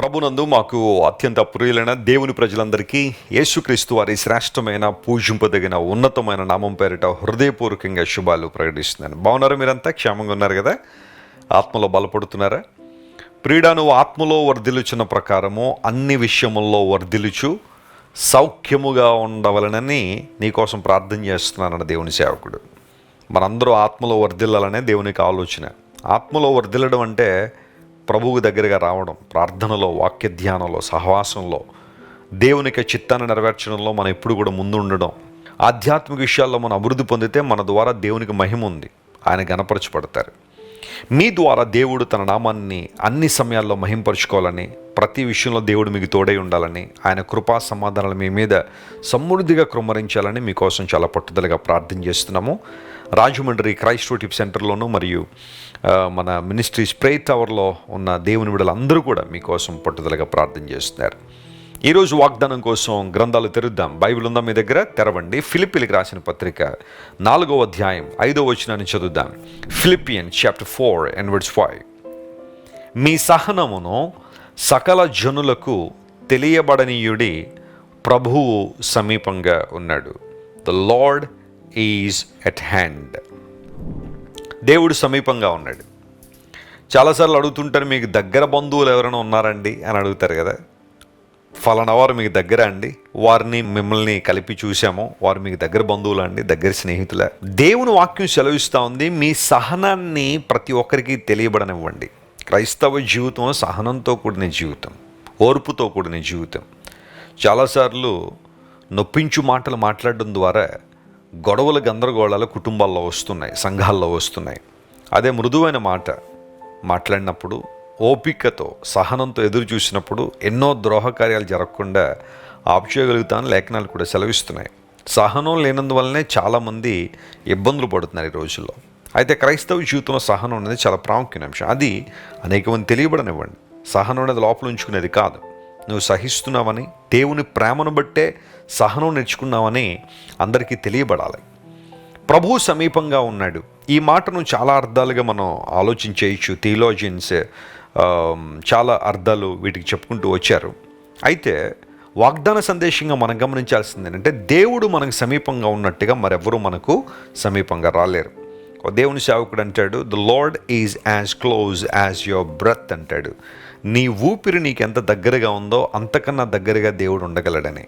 ప్రభునందు మాకు అత్యంత ప్రియులైన దేవుని ప్రజలందరికీ యేసుక్రీస్తు వారి శ్రేష్టమైన పూజింపదగిన ఉన్నతమైన నామం పేరిట హృదయపూర్వకంగా శుభాలు ప్రకటిస్తున్నాను. బాగున్నారా? మీరంతా క్షేమంగా ఉన్నారు కదా? ఆత్మలో బలపడుతున్నారా? ప్రియుడా, నువ్వు ఆత్మలో వర్ధిల్లుచున్న ప్రకారము అన్ని విషయముల్లో వర్ధిల్లుచు సౌఖ్యముగా ఉండవలనని నీకోసం ప్రార్థన చేస్తున్నానన్న దేవుని సేవకుడు. మనందరూ ఆత్మలో వర్ధిల్లాలనే దేవునికి ఆలోచన. ఆత్మలో వర్ధిల్లడం అంటే ప్రభువు దగ్గరగా రావడం, ప్రార్థనలో, వాక్య ధ్యానంలో, సహవాసంలో, దేవునికి చిత్తాన్ని నెరవేర్చడంలో మనం ఎప్పుడు కూడా ముందు ఉండడం. ఆధ్యాత్మిక విషయాల్లో మనం అభివృద్ధి పొందితే మన ద్వారా దేవునికి మహిమ ఉంది, ఆయన గణపరచబడతారు. మీ ద్వారా దేవుడు తన నామాన్ని అన్ని సమయాల్లో మహింపరుచుకోవాలని, ప్రతి విషయంలో దేవుడు మీకు తోడై ఉండాలని, ఆయన కృపా సమాధానాలు మీ మీద సమృద్ధిగా కృమ్మరించాలని మీకోసం చాలా పట్టుదలగా ప్రార్థన చేస్తున్నాము. రాజమండ్రి క్రైస్ట్ టిప్ సెంటర్లోనూ మరియు మన మినిస్ట్రీ స్ప్రే టవర్లో ఉన్న దేవుని బిడ్డలందరూ కూడా మీకోసం పట్టుదలగా ప్రార్థన చేస్తున్నారు. ఈరోజు వాగ్దానం కోసం గ్రంథాలు తెరుద్దాం. బైబిల్ ఉందా మీ దగ్గర? తెరవండి. ఫిలిప్పీలకు రాసిన పత్రిక 4వ అధ్యాయం 5వ వచనాన్ని చదువుదాం. Philippians chapter 4:5. మీ సహనమును సకల జనులకు తెలియబడనీయుడి, ప్రభువు సమీపంగా ఉన్నాడు. The Lord is at hand. దేవుడు సమీపంగా ఉన్నాడు. చాలాసార్లు అడుగుతుంటారు, మీకు దగ్గర బంధువులు ఎవరైనా ఉన్నారండి అని అడుగుతారు కదా. ఫలానా వారు మీకు దగ్గర అండి, వారిని మిమ్మల్ని కలిపి చూసాము, వారు మీకు దగ్గర బంధువులు అండి, దగ్గర స్నేహితుల. దేవుని వాక్యం సెలవిస్తూ ఉంది, మీ సహనాన్ని ప్రతి ఒక్కరికి తెలియబడనివ్వండి. క్రైస్తవ జీవితం సహనంతో కూడిన జీవితం, ఓర్పుతో కూడిన జీవితం. చాలాసార్లు నొప్పించు మాటలు మాట్లాడడం ద్వారా గొడవలు, గందరగోళాలు కుటుంబాల్లో వస్తున్నాయి, సంఘాల్లో వస్తున్నాయి. అదే మృదువైన మాట మాట్లాడినప్పుడు, ఓపికతో, సహనంతో ఎదురు చూసినప్పుడు ఎన్నో ద్రోహకార్యాలు జరగకుండా ఆపుచేయగలుగుతాను లేఖనాలు కూడా సెలవిస్తున్నాయి. సహనం లేనందువల్లనే చాలామంది ఇబ్బందులు పడుతున్నారు ఈ రోజుల్లో. అయితే క్రైస్తవ జీవితంలో సహనం అనేది చాలా ప్రాముఖ్యమైన అంశం. అది అనేక మంది తెలియబడనివ్వండి. సహనం అనేది లోపల ఉంచుకునేది కాదు. నువ్వు సహిస్తున్నావని, దేవుని ప్రేమను బట్టే సహనం నేర్చుకున్నావని అందరికీ తెలియబడాలి. ప్రభువు సమీపంగా ఉన్నాడు. ఈ మాటను చాలా అర్థాలుగా మనం ఆలోచించేయచ్చు. థియోలాజియన్స్ చాలా అర్థాలు వీటికి చెప్పుకుంటూ వచ్చారు. అయితే వాగ్దాన సందేశంగా మనం గమనించాల్సింది ఏంటంటే, దేవుడు మనకు సమీపంగా ఉన్నట్టుగా మరెవ్వరూ మనకు సమీపంగా రాలేరు. దేవుని సేవకుడు అంటాడు, the Lord is as close as your breath అంటాడు. నీ ఊపిరి నీకెంత దగ్గరగా ఉందో అంతకన్నా దగ్గరగా దేవుడు ఉండగలడని.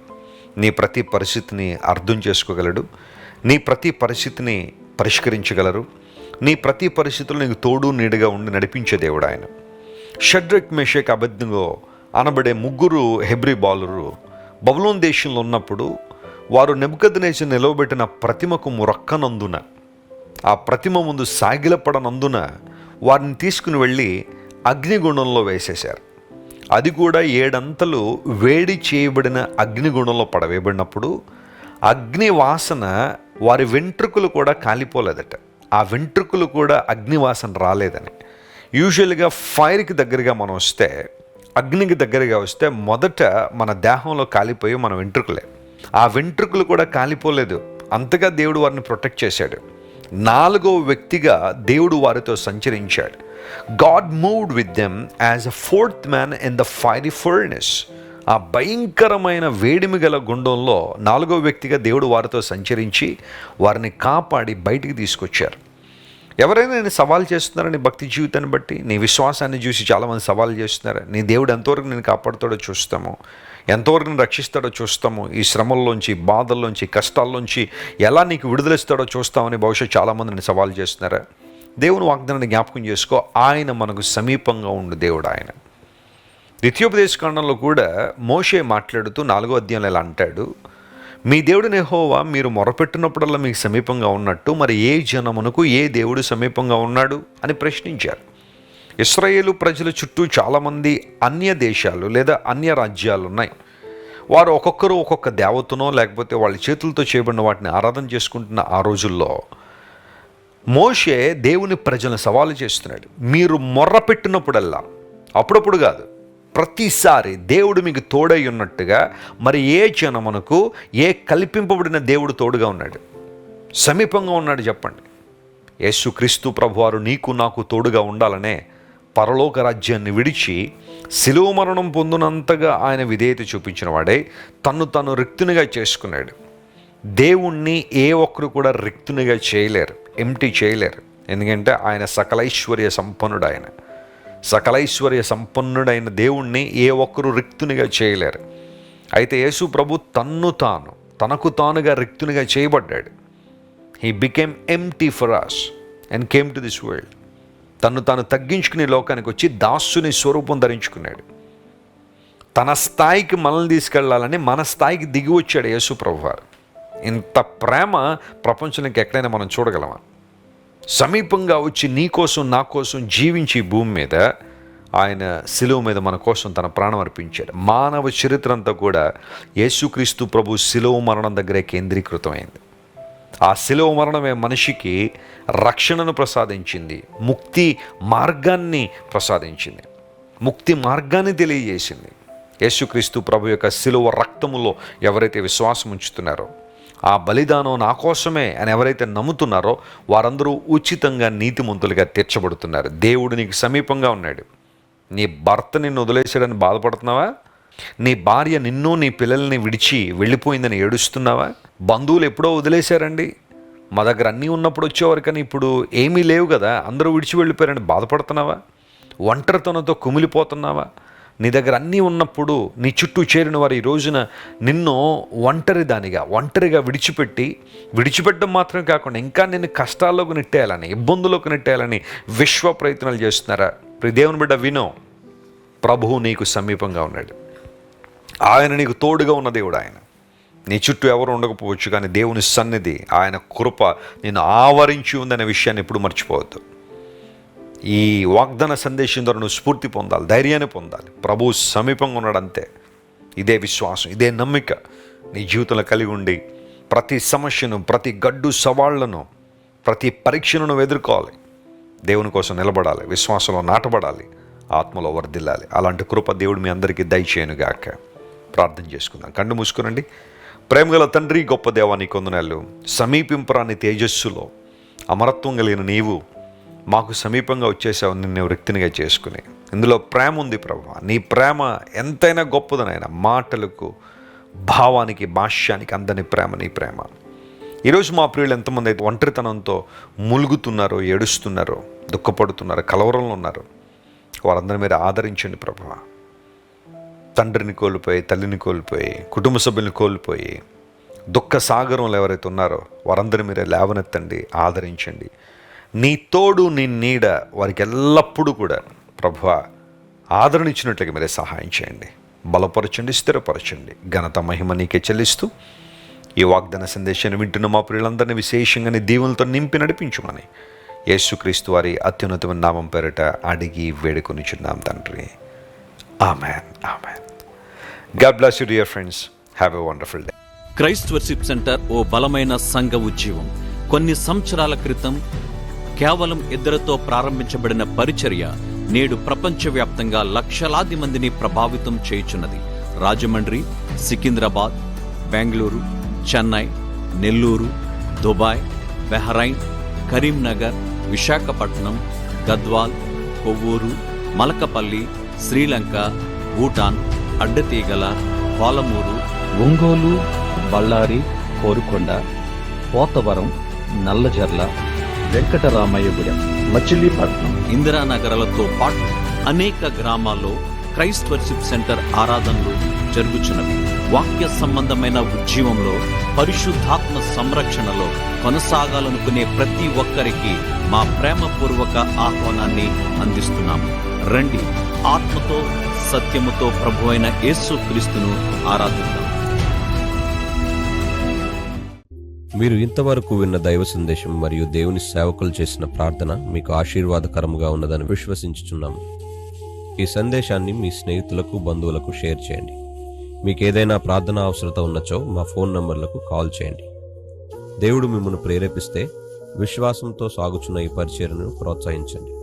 నీ ప్రతి పరిస్థితిని అర్థం చేసుకోగలడు, నీ ప్రతి పరిస్థితిని పరిష్కరించగలరు, నీ ప్రతి పరిస్థితుల్లో నీకు తోడు నీడుగా ఉండి నడిపించే దేవుడు ఆయన. షడ్రక్, మెషక్, అబేద్నెగో అనబడే ముగ్గురు హెబ్రీ బాలురు బబులోను దేశంలో ఉన్నప్పుడు వారు నెబుకద్నెజర్ నిలవబెట్టిన ప్రతిమకు మొరక్కనందున, ఆ ప్రతిమ ముందు సాగిలపడనందున వారిని తీసుకుని వెళ్ళి అగ్నిగుండంలో వేసేశారు. అది కూడా 7 అంతలు వేడి చేయబడిన అగ్నిగుండంలో పడవేయబడినప్పుడు అగ్ని వాసన వారి వెంట్రుకలు కూడా కాలిపోలేదట. ఆ వెంట్రుకలు కూడా అగ్నివాసన రాలేదని. యూజువల్గా ఫైర్కి దగ్గరగా మనం వస్తే, అగ్నికి దగ్గరగా వస్తే మొదట మన దేహంలో కాలిపోయి మన వెంట్రుకలే. ఆ వెంట్రుకలు కూడా కాలిపోలేదు. అంతగా దేవుడు వారిని ప్రొటెక్ట్ చేశాడు. 4వ వ్యక్తిగా దేవుడు వారితో సంచరించాడు. God moved with them as a 4th man in the fiery furnace. ఆ భయంకరమైన వేడిమి గల గుండంలో 4వ వ్యక్తిగా దేవుడు వారితో సంచరించి వారిని కాపాడి బయటికి తీసుకొచ్చారు. ఎవరైనా నేను సవాల్ చేస్తున్నారని భక్తి జీవితాన్ని బట్టి, నీ విశ్వాసాన్ని చూసి చాలామంది సవాల్ చేస్తున్నారు. నీ దేవుడు ఎంతవరకు నేను కాపాడుతాడో చూస్తాము, ఎంతవరకు నేను రక్షిస్తాడో చూస్తాము, ఈ శ్రమల్లోంచి, బాధల్లోంచి, కష్టాల్లోంచి ఎలా నీకు విడుదలిస్తాడో చూస్తామని బహుశా చాలామంది నేను సవాల్ చేస్తున్నారా? దేవుని వాగ్దానాన్ని జ్ఞాపకం చేసుకో. ఆయన మనకు సమీపంగా ఉండు దేవుడు ఆయన. ద్వితీయోపదేశకాండంలో కూడా మోషే మాట్లాడుతూ 4వ అధ్యాయంలో ఇలా అంటాడు, మీ దేవుడు యెహోవా మీరు మొరపెట్టినప్పుడల్లా మీకు సమీపంగా ఉన్నట్టు మరి ఏ జనమునకు ఏ దేవుడు సమీపంగా ఉన్నాడు అని ప్రశ్నించారు. ఇశ్రాయేలు ప్రజల చుట్టూ చాలామంది అన్య దేశాలు లేదా అన్య రాజ్యాలు ఉన్నాయి. వారు ఒక్కొక్కరు ఒక్కొక్క దేవతనో లేకపోతే వాళ్ళ చేతులతో చేయబడిన వాటిని ఆరాధన చేసుకుంటున్న ఆ రోజుల్లో మోషే దేవుని ప్రజలను సవాలు చేస్తున్నాడు. మీరు మొర్రపెట్టినప్పుడల్లా, అప్పుడప్పుడు కాదు, ప్రతిసారి దేవుడు మీకు తోడై ఉన్నట్టుగా మరి ఏ జనమునకు ఏ కల్పింపబడిన దేవుడు తోడుగా ఉన్నాడు, సమీపంగా ఉన్నాడు చెప్పండి. యేసుక్రీస్తు ప్రభువారు నీకు నాకు తోడుగా ఉండాలనే పరలోక రాజ్యాన్ని విడిచి శిలువ మరణం పొందినంతగా ఆయన విధేయత చూపించిన వాడే తను రిక్తునిగా చేసుకున్నాడు. దేవుణ్ణి ఏ ఒక్కరు కూడా రిక్తునిగా చేయలేరు, ఎంటీ చేయలేరు. ఎందుకంటే ఆయన సకలైశ్వర్య సంపన్నుడు. ఆయన సకలైశ్వర్య సంపన్నుడైన దేవుణ్ణి ఏ ఒక్కరు రిక్తునిగా చేయలేరు. అయితే యేసు ప్రభు తనకు తానుగా రిక్తునిగా చేయబడ్డాడు. He became empty for us and came to this world. తాను తగ్గించుకుని లోకానికి వచ్చి దాసుని స్వరూపం ధరించుకున్నాడు. తన స్థాయికి మనల్ని తీసుకెళ్లాలని మన స్థాయికి దిగి వచ్చాడు యేసు ప్రభువారు. ఇంత ప్రేమ ప్రపంచానికి ఎక్కడైనా మనం చూడగలమా? సమీపంగా వచ్చి నీ కోసం నా కోసం జీవించి భూమి మీద ఆయన శిలువ మీద మన కోసం తన ప్రాణం అర్పించాడు. మానవ చరిత్ర అంతా కూడా యేసుక్రీస్తు ప్రభు శిలువ మరణం దగ్గరే కేంద్రీకృతమైంది. ఆ శిలువ మరణమే మనిషికి రక్షణను ప్రసాదించింది, ముక్తి మార్గాన్ని ప్రసాదించింది, ముక్తి మార్గాన్ని తెలియజేసింది. యేసుక్రీస్తు ప్రభు యొక్క శిలువ రక్తములో ఎవరైతే విశ్వాసం ఉంచుతున్నారో, ఆ బలిదానం నా కోసమే అని ఎవరైతే నమ్ముతున్నారో వారందరూ ఉచితంగా నీతిమంతులుగా తీర్చబడుతున్నారు. దేవుడు నీకు సమీపంగా ఉన్నాడు. నీ భర్త నిన్ను వదిలేసాడని బాధపడుతున్నావా? నీ భార్య నిన్ను నీ పిల్లల్ని విడిచి వెళ్ళిపోయిందని ఏడుస్తున్నావా? బంధువులు ఎప్పుడో వదిలేశారండి, మా దగ్గర అన్నీ ఉన్నప్పుడు వచ్చేవారు, కానీ ఇప్పుడు ఏమీ లేవు కదా, అందరూ విడిచి వెళ్ళిపోయారని బాధపడుతున్నావా? ఒంటరితనంతో కుమిలిపోతున్నావా? నీ దగ్గర అన్నీ ఉన్నప్పుడు నీ చుట్టూ చేరిన వారు ఈ రోజున నిన్ను ఒంటరిగా విడిచిపెట్టడం మాత్రమే కాకుండా ఇంకా నిన్ను కష్టాల్లోకి నెట్టేయాలని, ఇబ్బందుల్లోకి నెట్టేయాలని విశ్వ ప్రయత్నాలు చేస్తున్నారా? దేవుని బిడ్డ వినో, ప్రభువు నీకు సమీపంగా ఉన్నాడు. ఆయన నీకు తోడుగా ఉన్న దేవుడు. ఆయన నీ చుట్టూ ఎవరు ఉండకపోవచ్చు, కానీ దేవుని సన్నిధి, ఆయన కృప నిన్ను ఆవరించి ఉందనే విషయాన్ని ఎప్పుడు మర్చిపోవద్దు. ఈ వాగ్దాన సందేశం ద్వారా నువ్వు స్ఫూర్తి పొందాలి, ధైర్యాన్ని పొందాలి. ప్రభువు సమీపంగా ఉన్నాడు, అంతే. ఇదే విశ్వాసం, ఇదే నమ్మిక నీ జీవితంలో కలిగి ఉండి ప్రతి సమస్యను, ప్రతి గడ్డు సవాళ్లను, ప్రతి పరీక్షను నువ్వు ఎదుర్కోవాలి. దేవుని కోసం నిలబడాలి, విశ్వాసంలో నాటబడాలి, ఆత్మలో వర్ధిల్లాలి. అలాంటి కృప దేవుడు మీ అందరికీ దయచేయనుగాక. ప్రార్థన చేసుకుందాం. కళ్ళు మూసుకునండి. ప్రేమగల తండ్రి, గొప్ప దేవా, నీ కొందనాలు. సమీపింపరాని తేజస్సులో అమరత్వం కలిగిన నీవు మాకు సమీపంగా వచ్చేసావు, నిన్ను వ్యక్తినిగా చేసుకుని. ఇందులో ప్రేమ ఉంది ప్రభువా. నీ ప్రేమ ఎంతైనా గొప్పదనైనా, మాటలకు, భావానికి, భాష్యానికి అందని ప్రేమ నీ ప్రేమ. ఈరోజు మా ప్రియులు ఎంతమంది అయితే ఒంటరితనంతో ములుగుతున్నారో, ఏడుస్తున్నారో, దుఃఖపడుతున్నారో, కలవరంలో ఉన్నారు, వారందరినీ మీరు ఆదరించండి ప్రభువా. తండ్రిని కోల్పోయి, తల్లిని కోల్పోయి, కుటుంబ సభ్యుల్ని కోల్పోయి దుఃఖ సాగరంలో ఎవరైతే ఉన్నారో వారందరినీ మీరే లేవనెత్తండి, ఆదరించండి. నీ తోడు, నీ నీడ వారికి ఎల్లప్పుడూ కూడా ప్రభువా ఆదరణ ఇచ్చినట్లుగా మీరే సహాయం చేయండి, బలపరచండి, స్థిరపరచండి. ఘనత, మహిమ నీకే చెల్లిస్తూ ఈ వాగ్దాన సందేశాన్ని వింటున్న మా ప్రియులందరినీ విశేషంగా నీ దీవులతో నింపి నడిపించుమని యేసుక్రీస్తు వారి అత్యున్నతమైన నామం పేరిట అడిగి వేడుకొనిచున్నాం తండ్రి. Amen, amen. God bless you, dear friends. Have a wonderful day. Christ worship centre ఓ బలమైన సంఘ ఉద్యమం. కొన్ని సంవత్సరాల క్రితం కేవలం 2 ప్రారంభించబడిన పరిచర్య నేడు ప్రపంచవ్యాప్తంగా లక్షలాది మందిని ప్రభావితం చేయుచున్నది. రాజమండ్రి, సికింద్రాబాద్, బెంగళూరు, చెన్నై, నెల్లూరు, దుబాయ్, బెహ్రైన్, కరీంనగర్, విశాఖపట్నం, గద్వాల్, కొవ్వూరు, మలకపల్లి, శ్రీలంక, భూటాన్, అడ్డతీగల, పాలమూరు, ఒంగోలు, బళ్ళారి, కోరుకొండ, పోతవరం, నల్లజర్ల, వెంకటరామయ్యగూడెం, మచిలీపట్నం, ఇందిరానగరాలతో పాటు అనేక గ్రామాల్లో క్రైస్ట్ వర్షిప్ సెంటర్ ఆరాధనలు జరుగుచున్నవి. వాక్య సంబంధమైన ఉద్యమంలో, పరిశుద్ధాత్మ సంరక్షణలో కొనసాగాలనుకునే ప్రతి ఒక్కరికి మా ప్రేమపూర్వక ఆహ్వానాన్ని అందిస్తున్నాము. రండి, ఆత్మతో సత్యముతో ప్రభువైన యేసుక్రీస్తును ఆరాధిద్దాం. మీరు ఇంతవరకు విన్న దైవ సందేశం మరియు దేవుని సేవకులు చేసిన ప్రార్థన మీకు ఆశీర్వాదకరముగా ఉన్నదని విశ్వసించుచున్నాము. ఈ సందేశాన్ని మీ స్నేహితులకు, బంధువులకు షేర్ చేయండి. మీకు ఏదైనా ప్రార్థన అవసరత ఉన్నచో మా ఫోన్ నంబర్లకు కాల్ చేయండి. దేవుడు మిమ్మల్ని ప్రేరేపిస్తే విశ్వాసంతో సాగుచున్న ఈ పరిచర్యను ప్రోత్సహించండి.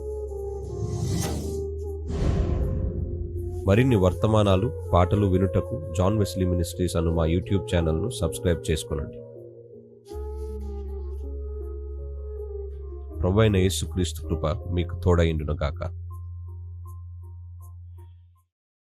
మరిన్ని వర్తమానాలు, పాటలు వినుటకు జాన్ వెస్లీ మినిస్ట్రీస్ అను మా యూట్యూబ్ ఛానల్ను సబ్స్క్రైబ్ చేసుకొనండి. ప్రభువైన యేసుక్రీస్తు కృప మీకు తోడైండును గాక.